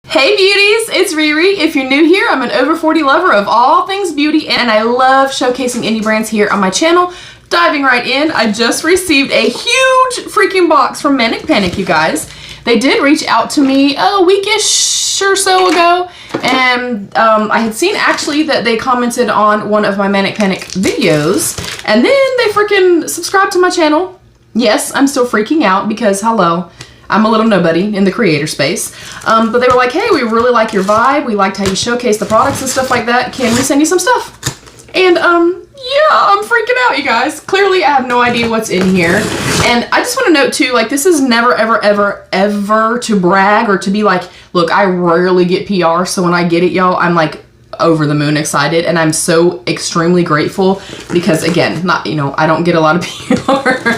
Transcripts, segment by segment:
Hey beauties, it's Riri. If you're new here, I'm an over 40 lover of all things beauty and I love showcasing indie brands here on my channel. Diving right in, I just received a huge freaking box from Manic, you guys. They did reach out to me a weekish or so ago, and I had seen actually that they commented on one of my Manic videos, and then they freaking subscribed to my channel. Yes, I'm still freaking out because, hello, I'm a little nobody in the creator space. But they were like, hey, we really like your vibe. We liked how you showcase the products and stuff like that. Can we send you some stuff? And yeah, I'm freaking out, you guys. Clearly, I have no idea what's in here. And I just want to note too, like, this is never, ever to brag or to be like, look, I rarely get PR. So when I get it, y'all, I'm like over the moon excited, and I'm so extremely grateful because, again, not, you know, I don't get a lot of PR.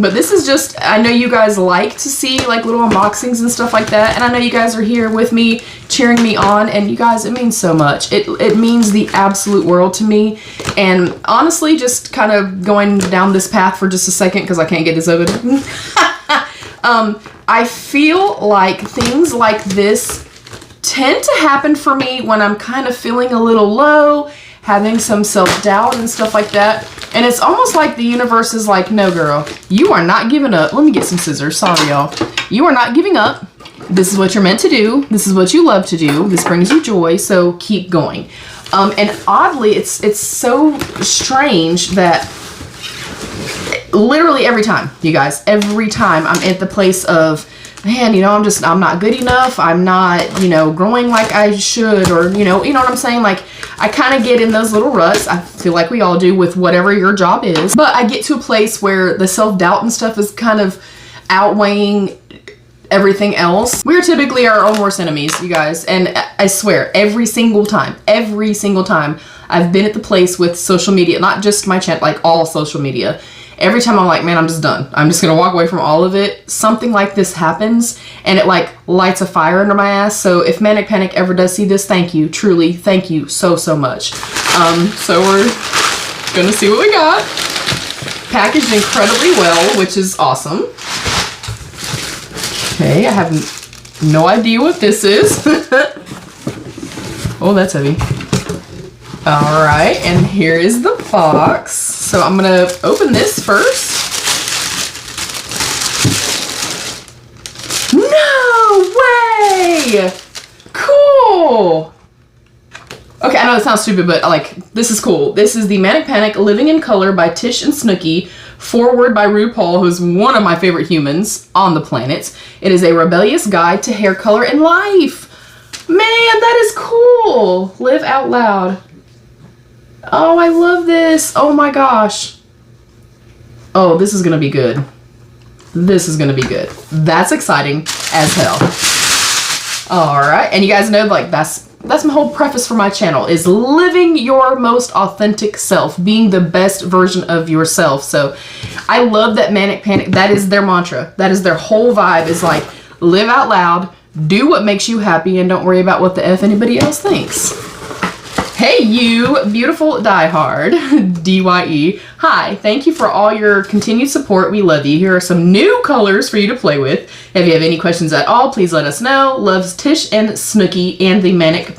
But this is just, I know you guys like to see like little unboxings and stuff like that, and I know you guys are here with me cheering me on, and you guys, it means so much. It means the absolute world to me. And honestly, just kind of going down this path for just a second because I can't get this open. I feel like things like this tend to happen for me when I'm kind of feeling a little low, having some self-doubt and stuff like that. And it's almost like the universe is like, no girl, you are not giving up. Let me get some scissors, sorry y'all. You are not giving up. This is what you're meant to do. This is what you love to do. This brings you joy, so keep going. And oddly, it's so strange that literally every time, you guys, every time I'm at the place of, man, you know, I'm not good enough. I'm not, you know, growing like I should, or, you know what I'm saying? Like, I kind of get in those little ruts. I feel like we all do with whatever your job is. But I get to a place where the self-doubt and stuff is kind of outweighing everything else. We're typically our own worst enemies, you guys. And I swear, every single time I've been at the place with social media, not just my channel, like all social media, every time I'm like, man, I'm just done. I'm just gonna walk away from all of it. Something like this happens and it like lights a fire under my ass. So if Manic ever does see this, thank you. Truly, thank you so much. So we're gonna see what we got. Packaged incredibly well, which is awesome. Okay, I have no idea what this is. Oh, that's heavy. All right, and here is the box. So I'm gonna open this first. No way! Cool! Okay, I know it sounds stupid, but like, this is cool. This is the Manic Living in Color by Tish and Snooki, foreword by RuPaul, who's one of my favorite humans on the planet. It is a rebellious guide to hair color and life. Man, that is cool. Live out loud. Oh, I love this. Oh my gosh. Oh, this is gonna be good. This is gonna be good. That's exciting as hell. All right, and you guys know, like, that's my whole preface for my channel, is living your most authentic self, being the best version of yourself. So I love that Manic, that is their mantra. That is their whole vibe, is like, live out loud, do what makes you happy, and don't worry about what the F anybody else thinks. Hey you, beautiful diehard, DYE. Hi, thank you for all your continued support. We love you. Here are some new colors for you to play with. If you have any questions at all, please let us know. Loves, Tish and Snooki and the Manic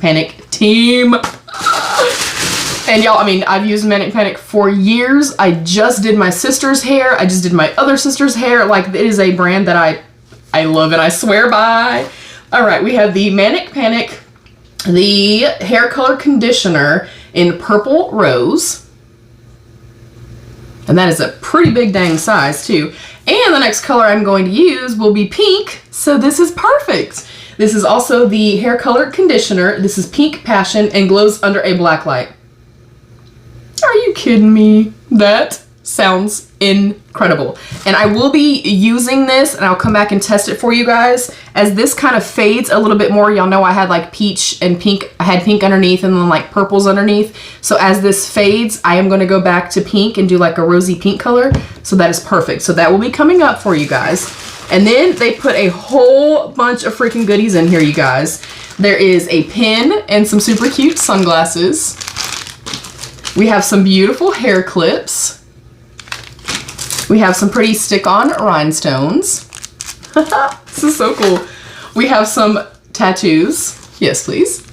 team. And y'all, I mean, I've used Manic for years. I just did my sister's hair. I just did my other sister's hair. Like, it is a brand that I love and I swear by. All right, we have the Manic the hair color conditioner in Purple Rose. And that is a pretty big dang size too. And the next color I'm going to use will be pink. So this is perfect. This is also the hair color conditioner. This is Pink Passion and glows under a black light. Are you kidding me? That sounds incredible. And I will be using this, and I'll come back and test it for you guys as this kind of fades a little bit more. Y'all know I had like peach and pink. I had pink underneath and then like purples underneath. So as this fades, I am going to go back to pink and do like a rosy pink color. So that is perfect. So that will be coming up for you guys. And then they put a whole bunch of freaking goodies in here, you guys. There is a pin and some super cute sunglasses. We have some beautiful hair clips. We have some pretty stick-on rhinestones. This is so cool. We have some tattoos. Yes, please.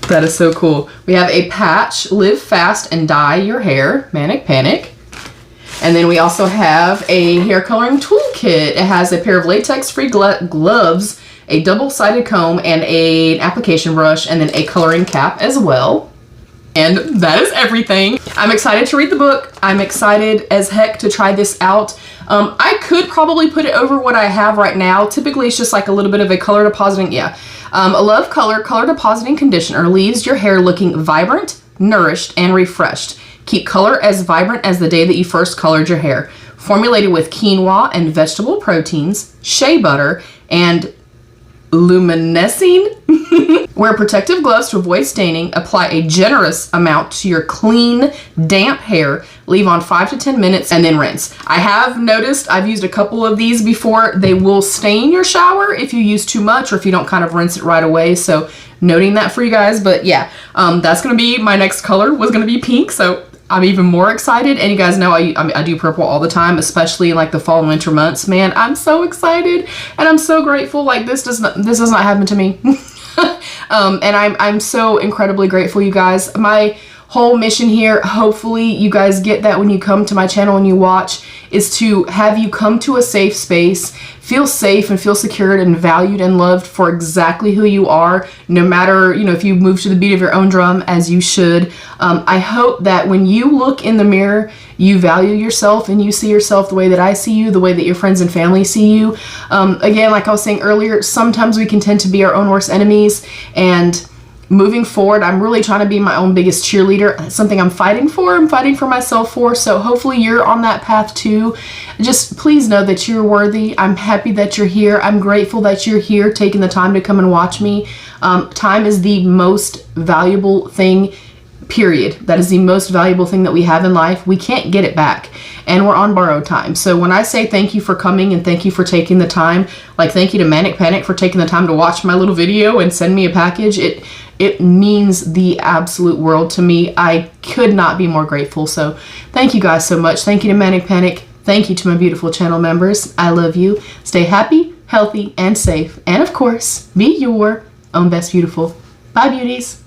That is so cool. We have a patch, live fast and dye your hair, Manic Panic. And then we also have a hair coloring toolkit. It has a pair of latex-free gloves, a double-sided comb, and an application brush, and then a coloring cap as well. And that is everything. I'm excited to read the book. I'm excited as heck to try this out. I could probably put it over what I have right now. Typically, it's just like a little bit of a color depositing. Yeah. A Love Color depositing conditioner leaves your hair looking vibrant, nourished, and refreshed. Keep color as vibrant as the day that you first colored your hair. Formulated with quinoa and vegetable proteins, shea butter, and luminescing. Wear protective gloves to avoid staining. Apply a generous amount to your clean, damp hair. Leave on 5 to 10 minutes and then rinse. I have noticed, I've used a couple of these before, they will stain your shower if you use too much or if you don't kind of rinse it right away. So noting that for you guys. But yeah, that's going to be my next color, was going to be pink. So I'm even more excited. And you guys know I do purple all the time, especially in like the fall and winter months. Man, I'm so excited and I'm so grateful. Like this does not happen to me. And I'm so incredibly grateful, you guys. My whole mission here, hopefully you guys get that when you come to my channel and you watch, is to have you come to a safe space, feel safe and feel secured and valued and loved for exactly who you are, no matter, you know, if you move to the beat of your own drum, as you should. I hope that when you look in the mirror, you value yourself and you see yourself the way that I see you, the way that your friends and family see you. Again, like I was saying earlier, sometimes we can tend to be our own worst enemies, and moving forward, I'm really trying to be my own biggest cheerleader. It's something I'm fighting for. I'm fighting for myself for. So hopefully you're on that path too. Just please know that you're worthy. I'm happy that you're here. I'm grateful that you're here taking the time to come and watch me. Time is the most valuable thing, period. That is the most valuable thing that we have in life. We can't get it back. And we're on borrowed time. So when I say thank you for coming and thank you for taking the time, like thank you to Manic Panic for taking the time to watch my little video and send me a package, it means the absolute world to me. I could not be more grateful. So thank you guys so much. Thank you to Manic Panic. Thank you to my beautiful channel members. I love you. Stay happy, healthy, and safe. And of course, be your own best beautiful. Bye, beauties.